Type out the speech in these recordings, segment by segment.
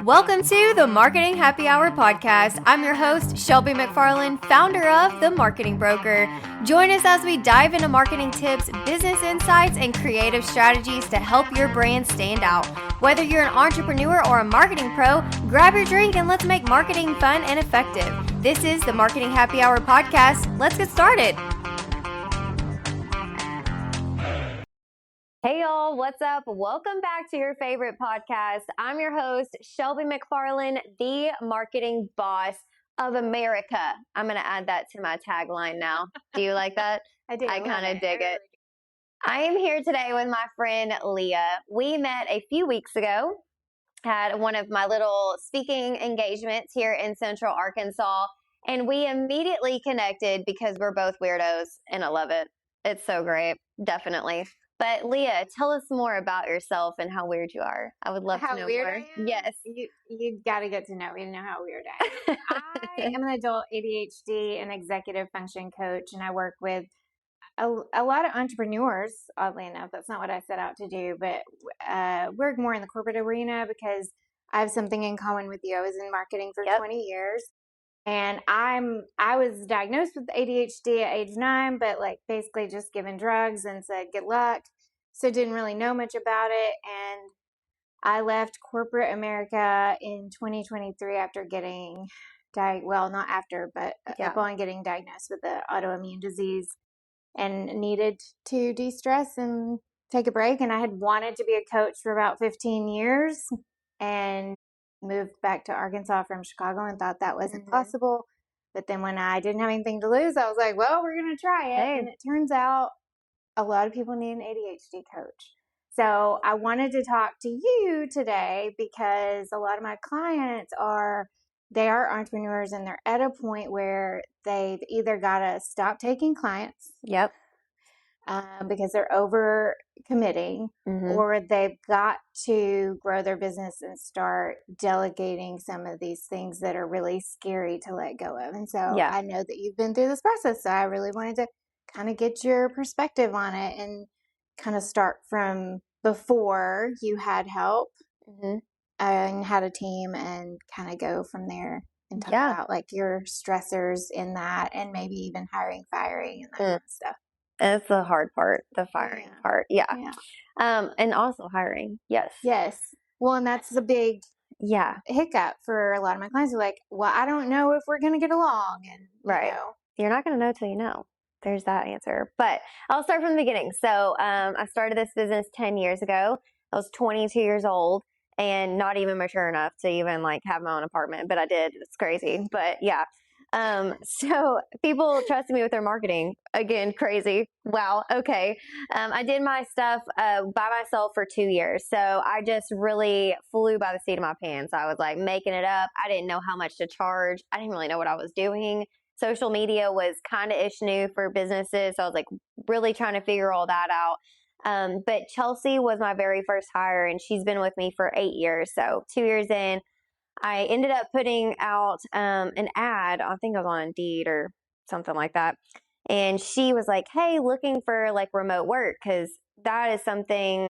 Welcome to the Marketing Happy Hour podcast. I'm your host, Shelby McFarland, founder of The Marketing Broker. Join us as we dive into marketing tips, business insights, and creative strategies to help your brand stand out. Whether you're an entrepreneur or a marketing pro, grab your drink and let's make marketing fun and effective. This is the Marketing Happy Hour podcast. Let's get started. Hey y'all, what's up? Welcome back to your favorite podcast. I'm your host, Shelby McFarland, the marketing boss of America. I'm going to add that to my tagline now. Do you like that? I do. I kind of dig it. I am here today with my friend Leia. We met a few weeks ago, had one of my little speaking engagements here in Central Arkansas, and we immediately connected because we're both weirdos, and I love it. It's so great. Definitely. But Leia, tell us more about yourself and how weird you are. I would love to know weird more. I am? Yes. You got to get to know me to know how weird I am. I am an adult ADHD and executive function coach, and I work with a lot of entrepreneurs, oddly enough. That's not what I set out to do, but work more in the corporate arena because I have something in common with you. I was in marketing for 20 years. And I was diagnosed with ADHD at age 9, but like basically just given drugs and said, good luck. So didn't really know much about it. And I left corporate America in 2023 after getting not after, but upon getting diagnosed with the autoimmune disease and needed to de-stress and take a break. And I had wanted to be a coach for about 15 years and moved back to Arkansas from Chicago and thought that wasn't possible. But then when I didn't have anything to lose, I was like, well, we're going to try it. Hey. And it turns out a lot of people need an ADHD coach. So I wanted to talk to you today because a lot of my clients are entrepreneurs and they're at a point where they've either got to stop taking clients. Yep. Because they're over committing, or they've got to grow their business and start delegating some of these things that are really scary to let go of. And so I know that you've been through this process, so I really wanted to kind of get your perspective on it and kind of start from before you had help and had a team and kind of go from there and talk about like your stressors in that and maybe even hiring, firing, and that kind of stuff. That's the hard part, the firing part. Yeah. And also hiring. Yes. Yes. Well, and that's the big hiccup for a lot of my clients. Are like, well, I don't know if we're going to get along. And right. You're not going to know till you know. There's that answer. But I'll start from the beginning. So I started this business 10 years ago. I was 22 years old and not even mature enough to even like have my own apartment. But I did. It's crazy. But yeah. So people trusted me with their marketing. Again, crazy. Wow. Okay. I did my stuff by myself for 2 years. So I just really flew by the seat of my pants. I was like making it up. I didn't know how much to charge. I didn't really know what I was doing. Social media was kind of ish new for businesses. So I was like really trying to figure all that out. But Chelsea was my very first hire and she's been with me for 8 years. So 2 years in, I ended up putting out an ad. I think I was on Indeed or something like that. And she was like, hey, looking for like remote work because that is something.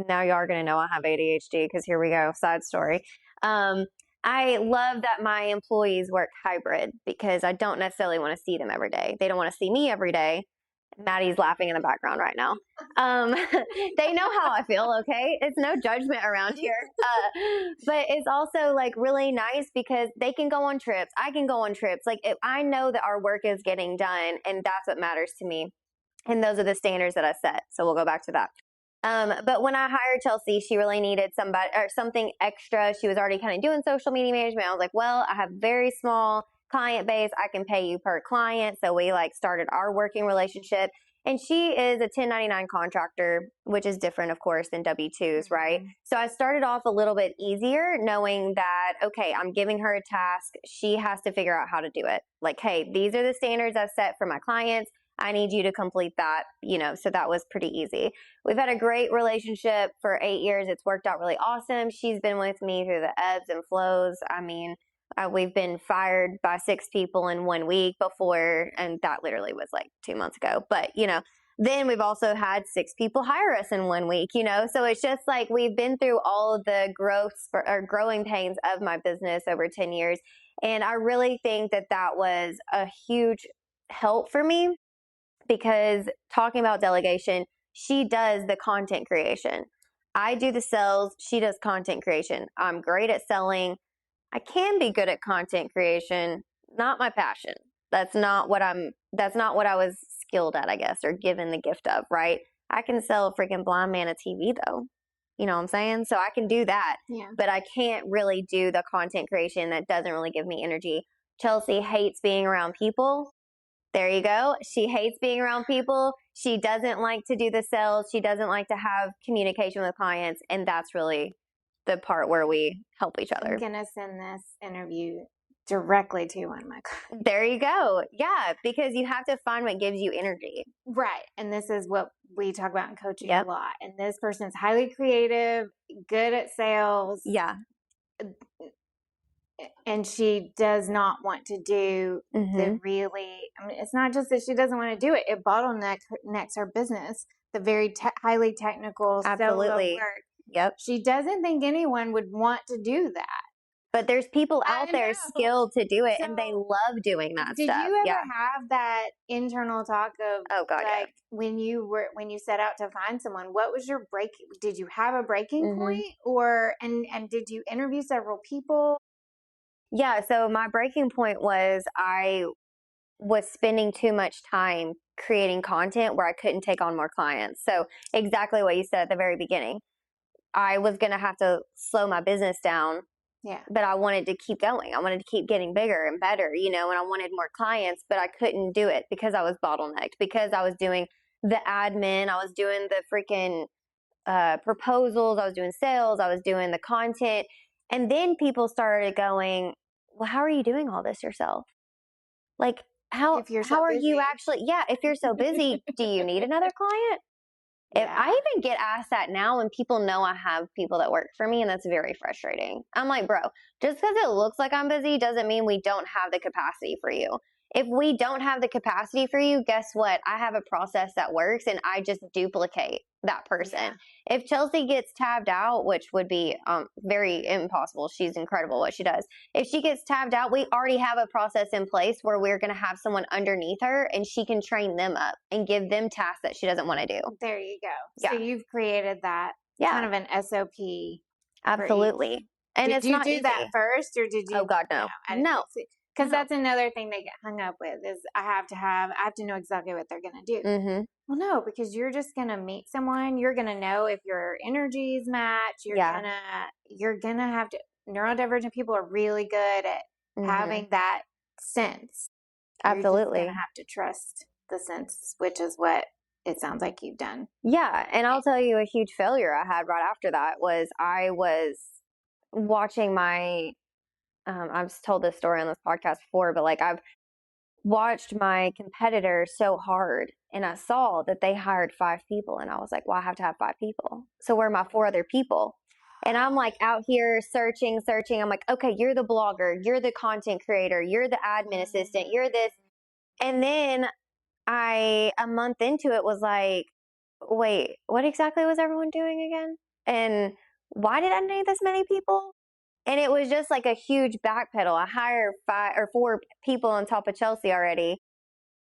Now you are going to know I have ADHD because here we go. Side story. I love that my employees work hybrid because I don't necessarily want to see them every day. They don't want to see me every day. Maddie's laughing in the background right now. They know how I feel, okay? It's no judgment around here. But it's also like really nice because they can go on trips. I can go on trips. Like if I know that our work is getting done and that's what matters to me. And those are the standards that I set. So we'll go back to that. But when I hired Chelsea, she really needed somebody or something extra. She was already kind of doing social media management. I was like, well, I have very small client base. I can pay you per client. So we like started our working relationship and she is a 1099 contractor, which is different, of course, than W-2s, right? So I started off a little bit easier knowing that, okay, I'm giving her a task. She has to figure out how to do it. Like, hey, these are the standards I've set for my clients. I need you to complete that, so that was pretty easy. We've had a great relationship for 8 years. It's worked out really awesome. She's been with me through the ebbs and flows. I mean, we've been fired by 6 people in 1 week before, and that literally was like 2 months ago. But, then we've also had 6 people hire us in 1 week, so it's just like we've been through all of the growing pains of my business over 10 years. And I really think that that was a huge help for me, because talking about delegation, she does the content creation. I do the sales, she does content creation. I'm great at selling. I can be good at content creation, not my passion. That's not what I was skilled at, I guess, or given the gift of, right? I can sell a freaking blind man a TV though. You know what I'm saying? So I can do that, but I can't really do the content creation. That doesn't really give me energy. Chelsea hates being around people. There you go. She hates being around people. She doesn't like to do the sales. She doesn't like to have communication with clients. And that's really the part where we help each other. I'm going to send this interview directly to one of my clients. There you go. Yeah, because you have to find what gives you energy. Right. And this is what we talk about in coaching a lot. And this person's highly creative, good at sales. Yeah. And she does not want to do the really, it's not just that she doesn't want to do it. It bottlenecks her business, the very highly technical solo work. Yep. She doesn't think anyone would want to do that. But there's people out there skilled to do it, and they love doing that stuff. Did you ever have that internal talk of, when you set out to find someone, what was your did you have a breaking point, or, and did you interview several people? Yeah. So my breaking point was I was spending too much time creating content where I couldn't take on more clients. So exactly what you said at the very beginning. I was going to have to slow my business down. Yeah. But I wanted to keep going. I wanted to keep getting bigger and better, and I wanted more clients, but I couldn't do it because I was bottlenecked, because I was doing the admin, I was doing the freaking proposals, I was doing sales, I was doing the content. And then people started going, well, how are you doing all this yourself? Like, how are you actually, if you're so busy, do you need another client? If I even get asked that now, and people know I have people that work for me, and that's very frustrating. I'm like, bro, just because it looks like I'm busy doesn't mean we don't have the capacity for you. If we don't have the capacity for you, guess what? I have a process that works, and I just duplicate that person. Yeah. If Chelsea gets tabbed out, which would be very impossible, she's incredible what she does. If she gets tabbed out, we already have a process in place where we're going to have someone underneath her, and she can train them up and give them tasks that she doesn't want to do. There you go. Yeah. So you've created that kind of an SOP. Absolutely. And did you do that first, or did you? Oh God, no. No. Because that's another thing they get hung up with is I have to know exactly what they're going to do. Mm-hmm. Well, no, because you're just going to meet someone. You're going to know if your energies match. You're going to have to, neurodivergent people are really good at having that sense. Absolutely. You're going to have to trust the sense, which is what it sounds like you've done. Yeah. And I'll tell you, a huge failure I had right after that was I was watching I've told this story on this podcast before, but I've watched my competitor so hard, and I saw that they hired 5 people, and I was like, well, I have to have 5 people. So where are my 4 other people? And I'm out here searching. I'm like, okay, you're the blogger, you're the content creator, you're the admin assistant, you're this. And then a month into it was like, wait, what exactly was everyone doing again? And why did I need this many people? And it was just a huge backpedal. I hired 5 or 4 people on top of Chelsea already.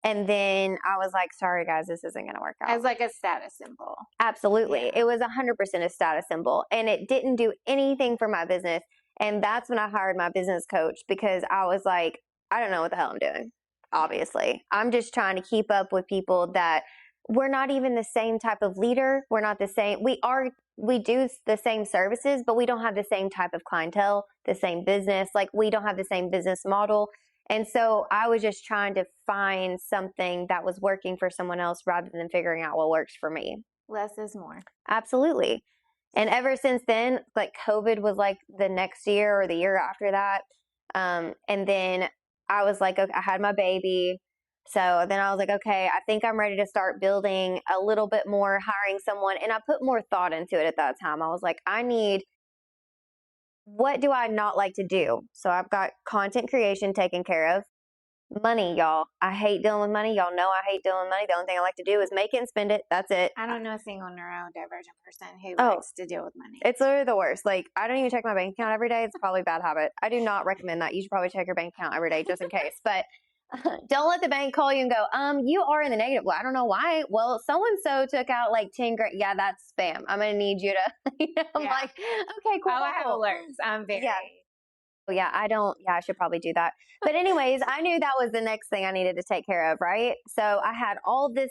And then I was like, sorry, guys, this isn't going to work out. As a status symbol. Absolutely. Yeah. It was 100% a status symbol. And it didn't do anything for my business. And that's when I hired my business coach, because I was like, I don't know what the hell I'm doing. Obviously, I'm just trying to keep up with people that we're not even the same type of leader. We're not the same. We do the same services, but we don't have the same type of clientele, the same business. We don't have the same business model. And so I was just trying to find something that was working for someone else rather than figuring out what works for me. Less is more. Absolutely. And ever since then, COVID was the next year or the year after that. And then I was okay, I had my baby. So then I was like, okay, I think I'm ready to start building a little bit more, hiring someone. And I put more thought into it at that time. I was like, what do I not like to do? So I've got content creation taken care of. Money, y'all. I hate dealing with money. Y'all know I hate dealing with money. The only thing I like to do is make it and spend it. That's it. I don't know a single neurodivergent person who Oh. likes to deal with money. It's literally the worst. Like, I don't even check my bank account every day. It's probably a bad habit. I do not recommend that. You should probably check your bank account every day just in case. But don't let the bank call you and go, you are in the negative. Well, I don't know why. Well, so-and-so took out like 10 grand. Yeah, that's spam. I'm going to need you to, I'm Yeah. like, okay, cool. Oh, I have alerts. I'm very. Yeah. Yeah, I should probably do that. But anyways, I knew that was the next thing I needed to take care of, right? So I had all this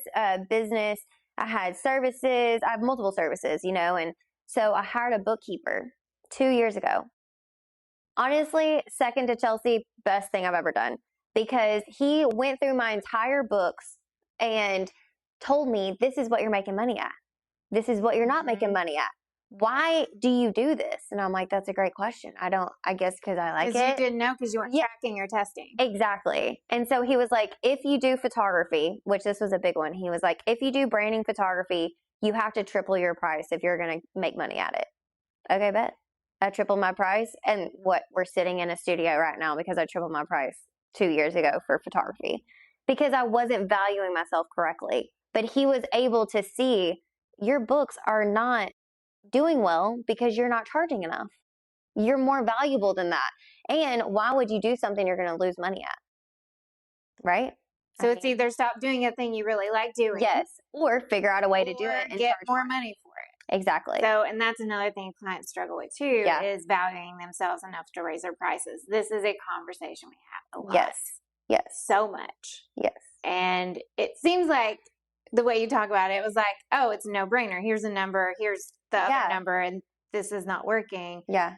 business. I had services. I have multiple services, and so I hired a bookkeeper 2 years ago. Honestly, second to Chelsea, best thing I've ever done, because he went through my entire books and told me, this is what you're making money at. This is what you're not making money at. Why do you do this? And I'm like, that's a great question. I guess because I like it. Because you didn't know, because you weren't tracking your testing. Exactly. And so he was like, if you do photography, which this was a big one, he was like, if you do branding photography, you have to triple your price if you're going to make money at it. Okay, bet. I tripled my price. And we're sitting in a studio right now because I tripled my price 2 years ago for photography because I wasn't valuing myself correctly. But he was able to see your books are not doing well because you're not charging enough. You're more valuable than that. And why would you do something you're going to lose money at? Right? So it's either stop doing a thing you really like doing. Yes. Or figure out a way to do it and get charge more money for it. Exactly. So, and that's another thing clients struggle with too, is valuing themselves enough to raise their prices. This is a conversation we have a lot. Yes. Yes. So much. Yes. And it seems like the way you talk about it was like, oh, it's a no-brainer. Here's a number. Here's the other number. And this is not working. Yeah.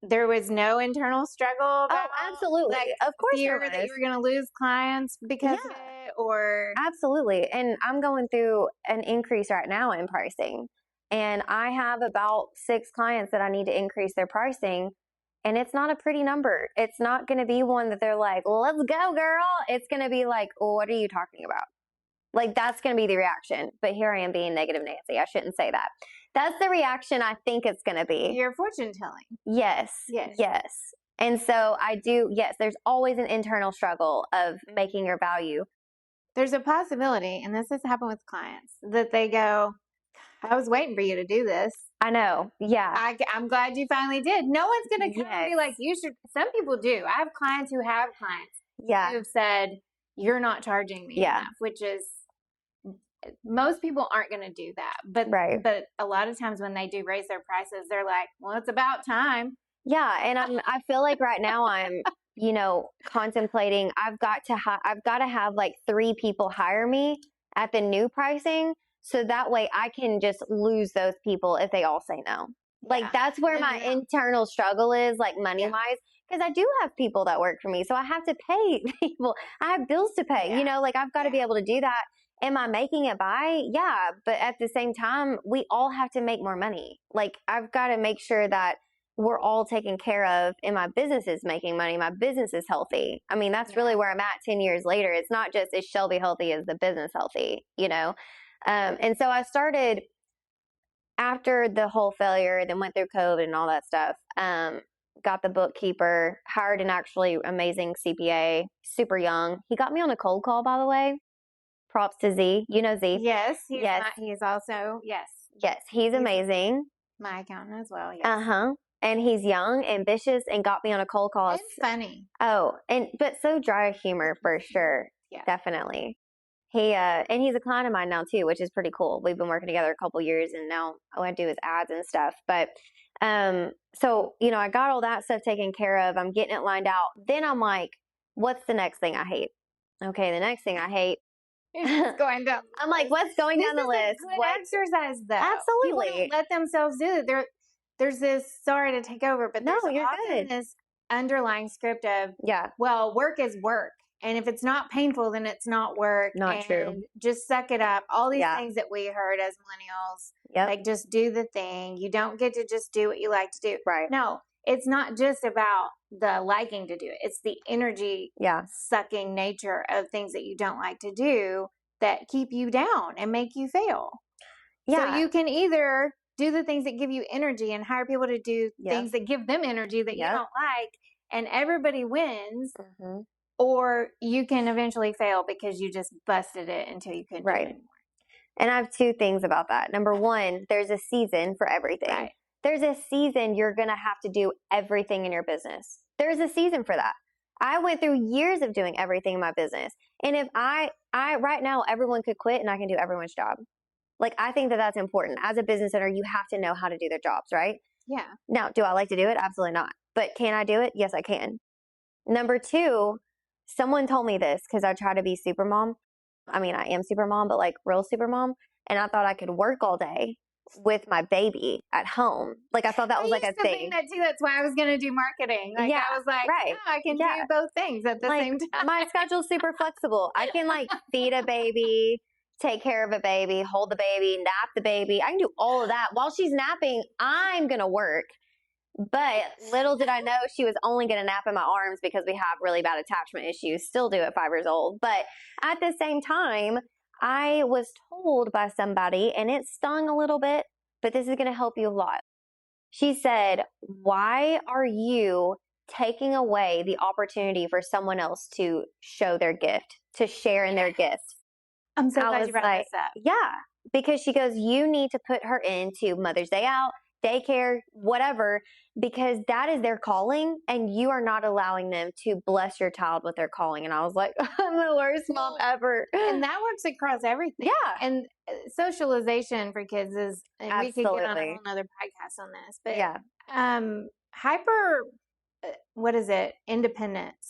There was no internal struggle about, absolutely. Like, of course fear there was. that you were going to lose clients because of it, or absolutely. And I'm going through an increase right now in pricing. And I have about 6 clients that I need to increase their pricing. And it's not a pretty number. It's not going to be one that they're like, let's go, girl. It's going to be like, what are you talking about? Like, that's going to be the reaction. But here I am being negative Nancy. I shouldn't say that. That's the reaction I think it's going to be. Your fortune telling. Yes. And so I do, there's always an internal struggle of making your value. There's a possibility, and this has happened with clients, that they go, I was waiting for you to do this. I know. Yeah. I'm glad you finally did. No one's going to come and be like, you should. Some people do. I have clients who have clients who have said, you're not charging me enough, which is, most people aren't going to do that. But a lot of times when they do raise their prices, they're like, well, it's about time. Yeah. And I feel like right now I'm, contemplating, I've got to have like 3 people hire me at the new pricing. So that way I can just lose those people if they all say no. Like, that's where my internal struggle is, like, money wise. Because I do have people that work for me. So I have to pay people. I have bills to pay, like, I've got to be able to do that. Am I making it by? Yeah. But at the same time, we all have to make more money. Like, I've got to make sure that we're all taken care of, and my business is making money. My business is healthy. I mean, that's really where I'm at 10 years later. It's not just, is Shelby healthy? Is the business healthy? And so I started after the whole failure, then went through COVID and all that stuff. Got the bookkeeper, hired an actually amazing CPA, super young. He got me on a cold call, by the way. Props to Z. You know Z. Yes. He's also, Yes, he's amazing. My accountant as well. Yes. And he's young, ambitious, and got me on a cold call. And funny. Oh, but so dry of humor for sure. Yeah. Definitely. And he's a client of mine now too, which is pretty cool. We've been working together a couple years, and now all I do is ads and stuff. But, so, I got all that stuff taken care of. I'm getting it lined out. Then I'm like, what's the next thing I hate? Okay. The next thing I hate. It's going down. I'm like, what's going down the list? What exercise though? Absolutely. People don't let themselves do it. There's this, sorry to take over, but there's often this underlying script of, well, work is work. And if it's not painful, then it's not work. Not true. Just suck it up. All these things that we heard as millennials, like, just do the thing. You don't get to just do what you like to do. Right. No, it's not just about the liking to do it. It's the energy sucking nature of things that you don't like to do that keep you down and make you fail. Yeah. So you can either do the things that give you energy and hire people to do things that give them energy that you don't like, and everybody wins. or you can eventually fail because you just busted it until you couldn't do it anymore. And I have two things about that. Number one, there's a season for everything. Right. There's a season you're going to have to do everything in your business. There's a season for that. I went through years of doing everything in my business. And if I right now, everyone could quit and I can do everyone's job. Like, I think that that's important. As a business owner, you have to know how to do their jobs, right? Yeah. Now, do I like to do it? Absolutely not. But can I do it? Yes, I can. Number two, someone told me this because I try to be super mom. I mean, I am super mom, but like real super mom. And I thought I could work all day with my baby at home. Like, I thought that was like a thing. That too. That's why I was going to do marketing. Like, yeah, I was like, right. I can do both things at the same time. My schedule's super flexible. I can like feed a baby, take care of a baby, hold the baby, nap the baby. I can do all of that. While she's napping, I'm going to work. But little did I know she was only going to nap in my arms because we have really bad attachment issues, still do at 5 years old. But at the same time, I was told by somebody, and it stung a little bit, but this is going to help you a lot. She said, why are you taking away the opportunity for someone else to show their gift, to share in their gift? I'm so glad you brought this up. Yeah, because she goes, you need to put her into Mother's Day out, daycare, whatever, because that is their calling, and you are not allowing them to bless your child with their calling. And I was like, I'm the worst mom ever. And that works across everything. Yeah. And socialization for kids is, and absolutely. We could get on a whole other podcast on this, but yeah. Hyper, independence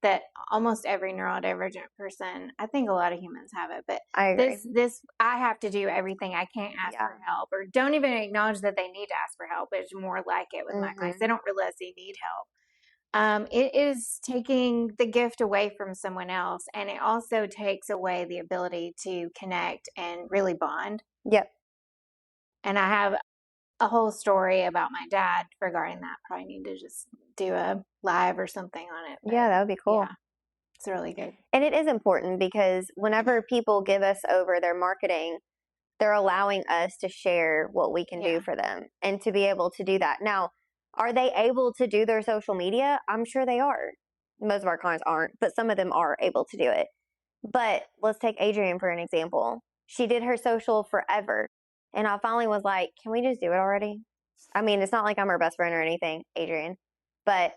that almost every neurodivergent person, I think a lot of humans have it, but I agree. I have to do everything. I can't ask for help, or don't even acknowledge that they need to ask for help. It's more like it with my clients. They don't realize they need help. It is taking the gift away from someone else, and it also takes away the ability to connect and really bond. Yep. And I have a whole story about my dad regarding that. Probably need to just do a live or something on it. But yeah, that would be cool. Yeah, it's really good. And it is important because whenever people give us over their marketing, they're allowing us to share what we can do for them and to be able to do that. Now, are they able to do their social media? I'm sure they are. Most of our clients aren't, but some of them are able to do it. But let's take Adrienne for an example. She did her social forever. And I finally was like, can we just do it already? I mean, it's not like I'm her best friend or anything, Adrienne. But,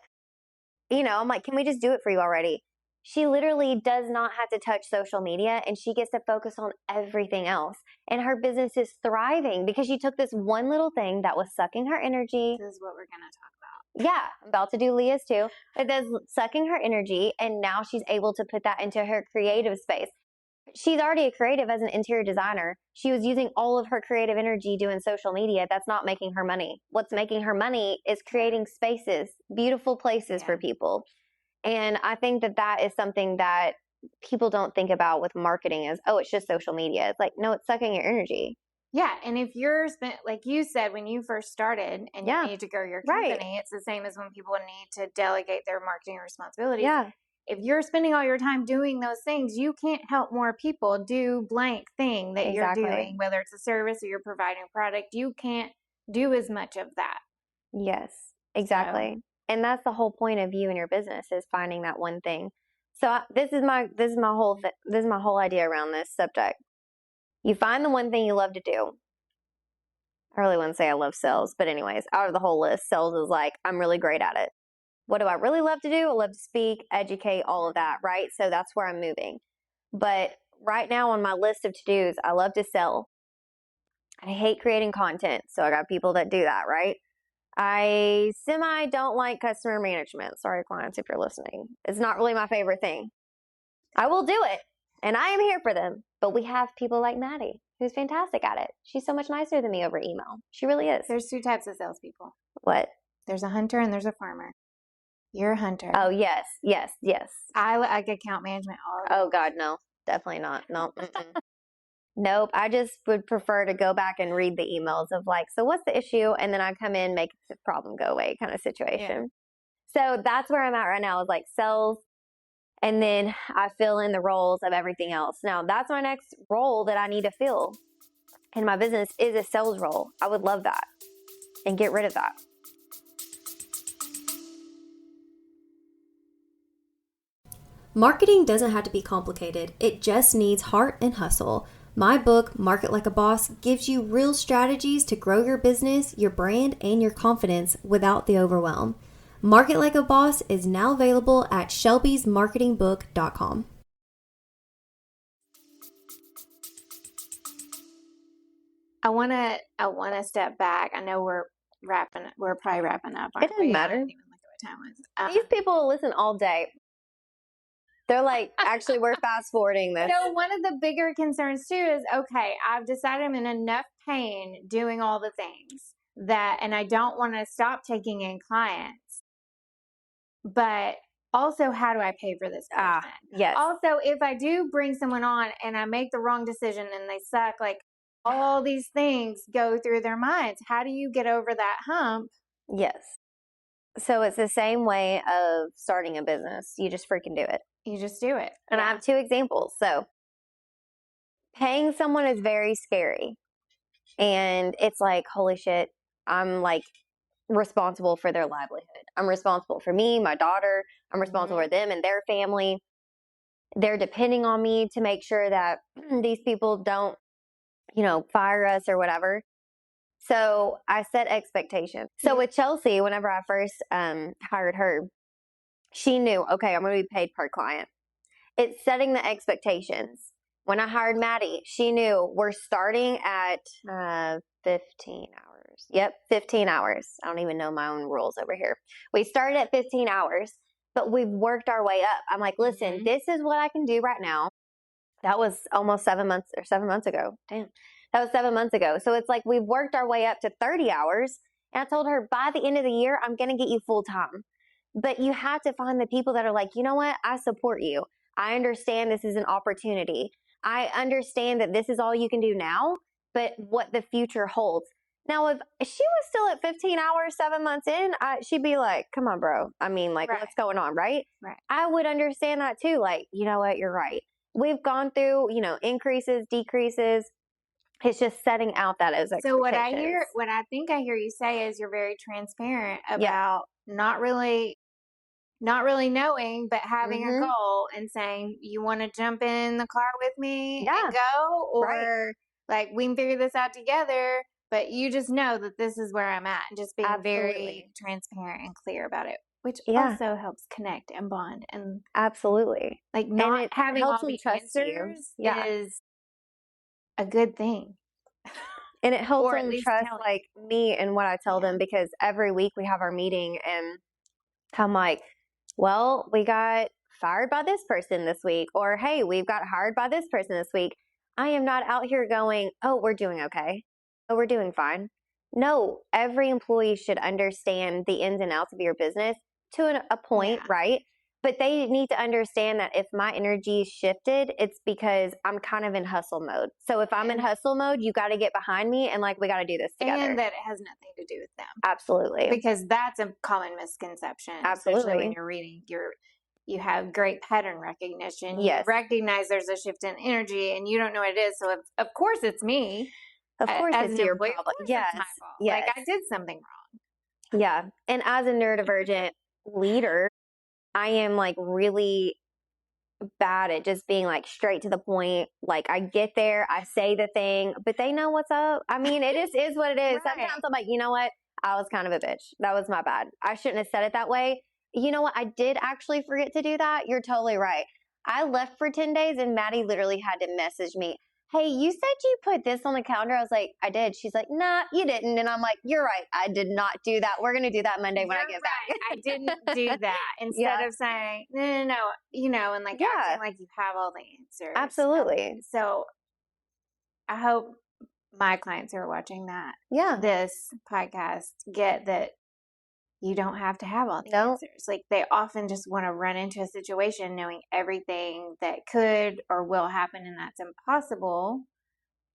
I'm like, can we just do it for you already? She literally does not have to touch social media, and she gets to focus on everything else. And her business is thriving because she took this one little thing that was sucking her energy. This is what we're going to talk about. Yeah, I'm about to do Leah's too. It does sucking her energy, and now she's able to put that into her creative space. She's already a creative as an interior designer. She was using all of her creative energy doing social media. That's not making her money. What's making her money is creating spaces, beautiful places for people. And I think that that is something that people don't think about with marketing is, it's just social media. It's like, no, it's sucking your energy. Yeah. And if you're like you said, when you first started and you need to grow your company, it's the same as when people need to delegate their marketing responsibilities. Yeah. If you're spending all your time doing those things, you can't help more people do blank thing that you're doing, whether it's a service or you're providing a product. You can't do as much of that. Yes, exactly. So. And that's the whole point of you and your business is finding that one thing. So this is my whole idea around this subject. You find the one thing you love to do. I really wouldn't say I love sales, but anyways, out of the whole list, sales is like, I'm really great at it. What do I really love to do? I love to speak, educate, all of that, right? So that's where I'm moving. But right now on my list of to-dos, I love to sell. I hate creating content. So I got people that do that, right? I don't like customer management. Sorry, clients, if you're listening. It's not really my favorite thing. I will do it, and I am here for them. But we have people like Maddie, who's fantastic at it. She's so much nicer than me over email. She really is. There's two types of salespeople. What? There's a hunter and there's a farmer. You're a hunter. Oh, yes. I like account management. Oh, God, no. Definitely not. No. Nope. I just would prefer to go back and read the emails of like, so what's the issue? And then I come in, make the problem go away kind of situation. Yeah. So that's where I'm at right now is like sales. And then I fill in the roles of everything else. Now that's my next role that I need to fill in my business is a sales role. I would love that and get rid of that. Marketing doesn't have to be complicated. It just needs heart and hustle. My book, Market Like a Boss, gives you real strategies to grow your business, your brand, and your confidence without the overwhelm. Market Like a Boss is now available at shelbysmarketingbook.com. I want to step back. I know we're probably wrapping up. It doesn't matter. I didn't even look at what time it was. These people listen all day. They're like, actually, we're fast forwarding this. So one of the bigger concerns too is, okay, I've decided I'm in enough pain doing all the things and I don't want to stop taking in clients, but also, how do I pay for this person? Yes. Also, if I do bring someone on and I make the wrong decision and they suck, like all these things go through their minds. How do you get over that hump? Yes. So it's the same way of starting a business. You just freaking do it. You just do it. And I have 2 examples. So paying someone is very scary. And it's like, holy shit, I'm like responsible for their livelihood. I'm responsible for me, my daughter. I'm responsible for them and their family. They're depending on me to make sure that these people don't, fire us or whatever. So I set expectations. So with Chelsea, whenever I first hired her, she knew, okay, I'm going to be paid per client. It's setting the expectations. When I hired Maddie, she knew we're starting at 15 hours. Yep, 15 hours. I don't even know my own rules over here. We started at 15 hours, but we've worked our way up. I'm like, listen, this is what I can do right now. That was almost 7 months ago. Damn. That was 7 months ago. So it's like we've worked our way up to 30 hours. And I told her by the end of the year, I'm going to get you full time. But you have to find the people that are like, you know what? I support you. I understand this is an opportunity. I understand that this is all you can do now, but what the future holds. Now, if she was still at 15 hours, 7 months in, she'd be like, come on, bro. I mean, like, what's going on, right? I would understand that too. Like, you know what? You're right. We've gone through, increases, decreases. It's just setting out that as expectations. So what I think I hear you say is you're very transparent about not really knowing, but having a goal and saying, you want to jump in the car with me and go, or like we can figure this out together, but you just know that this is where I'm at, and just being very transparent and clear about it, which also helps connect and bond. And absolutely, like not having all the answers is a good thing. And it helps them trust like me and what I tell them, because every week we have our meeting and I'm like, well, we got fired by this person this week, or hey, we've got hired by this person this week. I am not out here going, oh, we're doing okay. Oh, we're doing fine. No, every employee should understand the ins and outs of your business to a point, right? But they need to understand that if my energy is shifted, it's because I'm kind of in hustle mode. So if I'm in hustle mode, you got to get behind me and like, we got to do this together. And that it has nothing to do with them. Absolutely. Because that's a common misconception. Absolutely. Especially when you're reading, you have great pattern recognition. Yes. You recognize there's a shift in energy and you don't know what it is. So of course it's me. Of course it's your problem. Yes. It's my fault. Yes. Like I did something wrong. Yeah. And as a neurodivergent leader, I am like really bad at just being like straight to the point. Like I get there, I say the thing, but they know what's up. I mean, it is what it is. Sometimes I'm like, you know what? I was kind of a bitch. That was my bad. I shouldn't have said it that way. You know what? I did actually forget to do that. You're totally right. I left for 10 days and Maddie literally had to message me, hey, you said you put this on the calendar. I was like, I did. She's like, nah, you didn't. And I'm like, you're right. I did not do that. We're going to do that Monday when I get back. I didn't do that. Instead of saying, no, and like acting like you have all the answers. Absolutely. So I hope my clients who are watching this podcast get that you don't have to have all the answers. Like they often just want to run into a situation knowing everything that could or will happen, and that's impossible.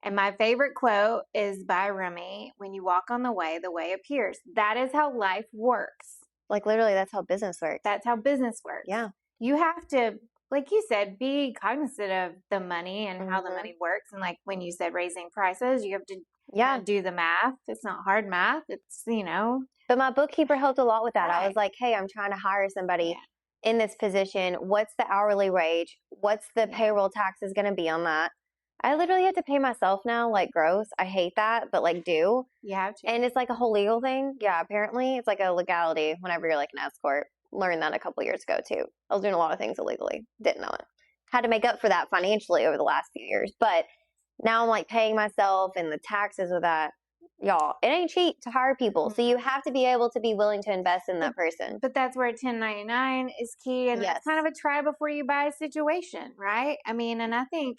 And my favorite quote is by Rumi: when you walk on the way appears. That is how life works. Like literally, that's how business works. That's how business works. Yeah. You have to, like you said, be cognizant of the money and how the money works. And like when you said raising prices, you have to do the math. It's not hard math. It's, But my bookkeeper helped a lot with that. Right. I was like, hey, I'm trying to hire somebody. in this position, what's the hourly wage? What's the payroll taxes going to be on that? I literally have to pay myself now, like gross. I hate that, but like do. You have to. And it's like a whole legal thing. Yeah, apparently it's like a legality whenever you're like an escort. Learned that a couple years ago too. I was doing a lot of things illegally. Didn't know it. Had to make up for that financially over the last few years. But now I'm like paying myself and the taxes with that. Y'all, it ain't cheap to hire people. So you have to be able to be willing to invest in that person. But that's where 1099 is key. And Yes. that's kind of a try before you buy situation, right? I mean, and I think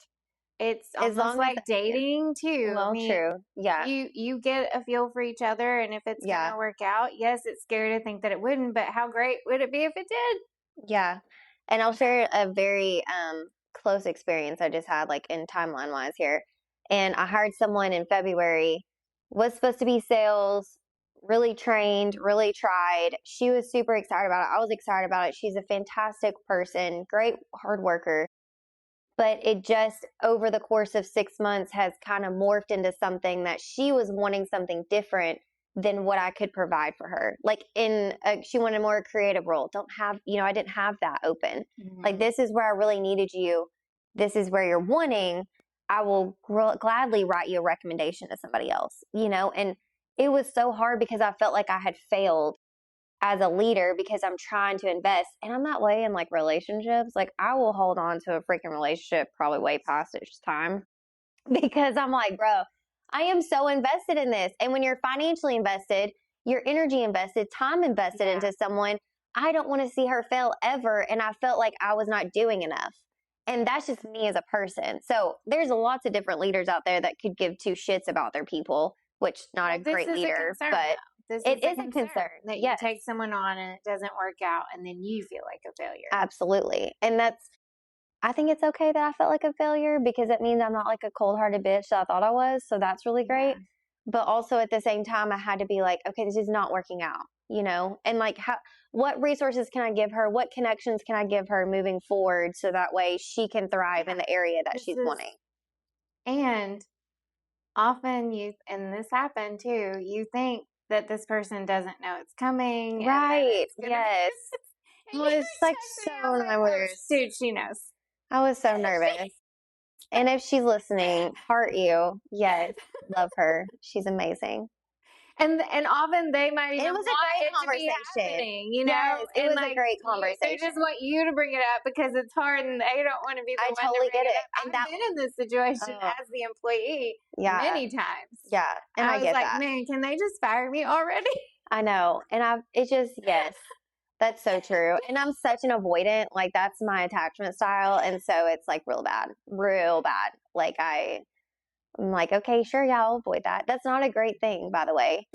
it's As almost long like as- dating too. Well, I mean, true. Yeah. You get a feel for each other, and if it's Yeah. gonna work out, yes, it's scary to think that it wouldn't, but how great would it be if it did? Yeah. And I'll share a very close experience I just had, like in timeline wise here. And I hired someone in February, was supposed to be sales, really trained, really tried. She was super excited about it. I was excited about it. She's a fantastic person, great hard worker. But it just over the course of 6 months has kind of morphed into something that she was wanting something different than what I could provide for her. Like she wanted a more creative role. I didn't have that open. Like, this is where I really needed you. This is where you're wanting. I will gladly write you a recommendation to somebody else, and it was so hard because I felt like I had failed as a leader because I'm trying to invest, and I'm that way in like relationships. Like, I will hold on to a freaking relationship probably way past its time because I'm like, bro, I am so invested in this. And when you're financially invested, your energy invested, time invested into someone, I don't want to see her fail ever. And I felt like I was not doing enough. And that's just me as a person. So there's lots of different leaders out there that could give two shits about their people, which not a great leader, but it is a concern that you take someone on and it doesn't work out, and then you feel like a failure. Absolutely. And I think it's okay that I felt like a failure because it means I'm not like a cold-hearted bitch that I thought I was. So that's really great. Yeah. But also at the same time, I had to be like, okay, this is not working out, and like, what resources can I give her? What connections can I give her moving forward so that way she can thrive in the area that she's wanting? And often and this happened too, you think that this person doesn't know it's coming. Right. Yes. I was like so nervous. Dude, she knows. I was so nervous. And if she's listening, heart you. Yes. Love her. She's amazing. And often they might even it was a great conversation. Yes, it was a great conversation. They just want you to bring it up because it's hard and they don't want to be the one totally to bring get it up. And I've been in this situation as the employee many times. Yeah. And I was like, man, can they just fire me already? I know. And yes. That's so true. And I'm such an avoidant. Like, that's my attachment style. And so it's like real bad. Like, I'm like, okay, sure. Yeah, I'll avoid that. That's not a great thing, by the way.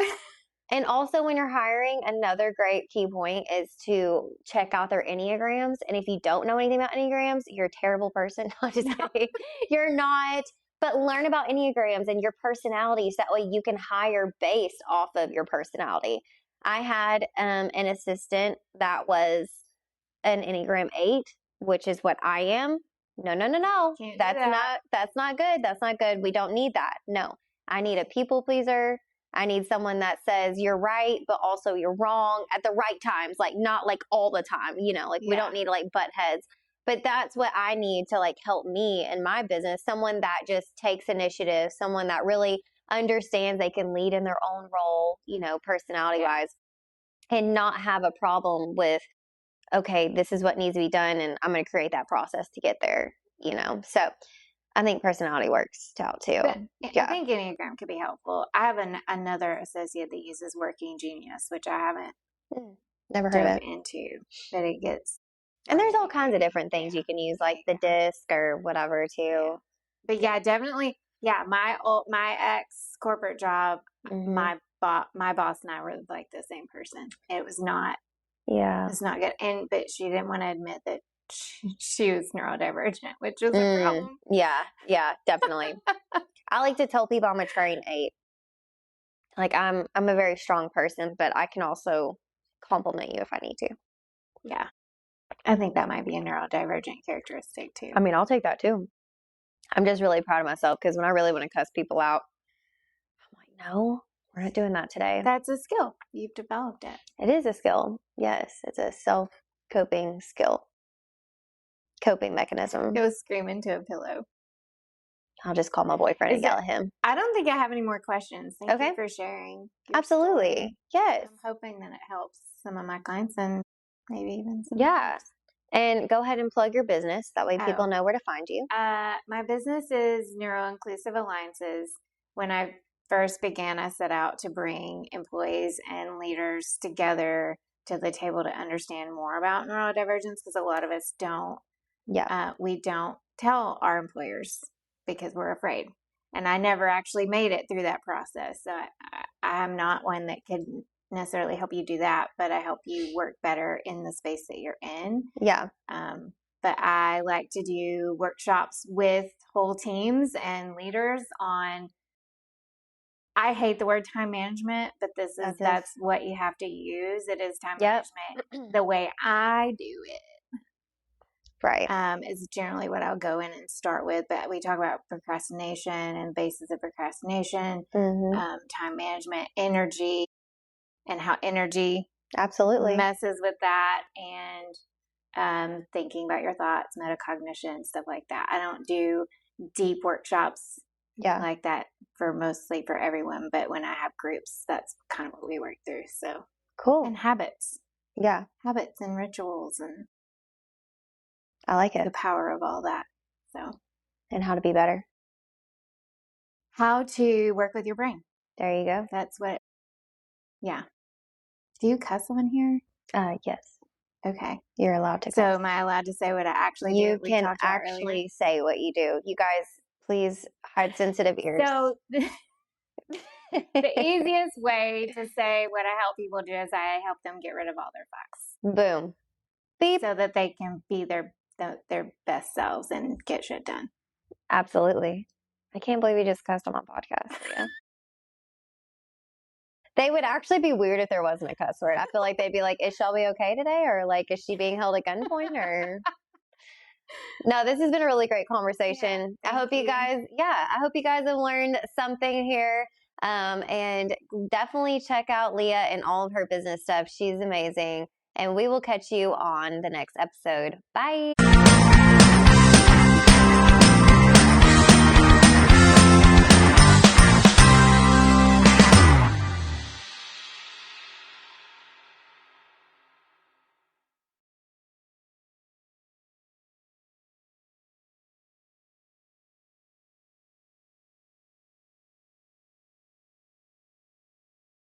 And also when you're hiring, another great key point is to check out their Enneagrams. And if you don't know anything about Enneagrams, you're a terrible person. No, just kidding. You're not. But learn about Enneagrams and your personalities. That way you can hire based off of your personality. I had an assistant that was an Enneagram 8, which is what I am. No. That's not good. That's not good. We don't need that. No, I need a people pleaser. I need someone that says you're right, but also you're wrong at the right times. Like, not like all the time, we don't need to like butt heads. But that's what I need to like help me in my business. Someone that just takes initiative, someone that really understands they can lead in their own role, personality wise, and not have a problem with, okay, this is what needs to be done, and I'm going to create that process to get there, So I think personality works out too. But I think Enneagram could be helpful. I have another associate that uses Working Genius, which I haven't never heard of into, but it gets. And there's all kinds of different things you can use, like the disc or whatever too. But yeah, definitely. Yeah, my ex corporate job, my boss and I were like the same person. It was not. Yeah, it's not good. But she didn't want to admit that she was neurodivergent, which is a problem. Yeah, definitely. I like to tell people I'm a train 8. Like, I'm a very strong person, but I can also compliment you if I need to. Yeah. I think that might be a neurodivergent characteristic too. I mean, I'll take that too. I'm just really proud of myself because when I really want to cuss people out, I'm like, no, we're not doing that today. That's a skill. You've developed it. It is a skill. Yes. It's a coping skill, coping mechanism. Go scream into a pillow. I'll just call my boyfriend and yell at him. I don't think I have any more questions. Thank Okay. you for sharing. Absolutely. Story. Yes. I'm hoping that it helps some of my clients and maybe even some. Yeah. And go ahead and plug your business. That way people know where to find you. My business is Neuro-Inclusive Alliances. When I first began, I set out to bring employees and leaders together to the table to understand more about neurodivergence, because a lot of us don't. Yeah. We don't tell our employers because we're afraid. And I never actually made it through that process. So I'm not one that could necessarily help you do that, but I help you work better in the space that you're in. Yeah. But I like to do workshops with whole teams and leaders on, I hate the word time management, but that's what you have to use. It is time management. The way I do it. Right. Is generally what I'll go in and start with. But we talk about procrastination and basis of procrastination, time management, energy, and how energy absolutely messes with that, and thinking about your thoughts, metacognition, stuff like that. I don't do deep workshops like that mostly for everyone, but when I have groups, that's kind of what we work through. So cool. And habits. Yeah. Habits and rituals, and I like it. The power of all that. And how to be better. How to work with your brain. There you go. That's what, yeah. Do you cuss on here? Yes. Okay. You're allowed to cuss. So am I allowed to say what I actually do? You can actually say what you do. You guys, please hide sensitive ears. So the easiest way to say what I help people do is I help them get rid of all their fucks. Boom. Beep. So that they can be their best selves and get shit done. Absolutely. I can't believe you just cussed on my podcast. Yeah. They would actually be weird if there wasn't a cuss word. I feel like they'd be like, is Shelby okay today? Or like, is she being held at gunpoint? Or no, this has been a really great conversation. Yeah, I hope you guys have learned something here. And definitely check out Leia and all of her business stuff. She's amazing. And we will catch you on the next episode. Bye.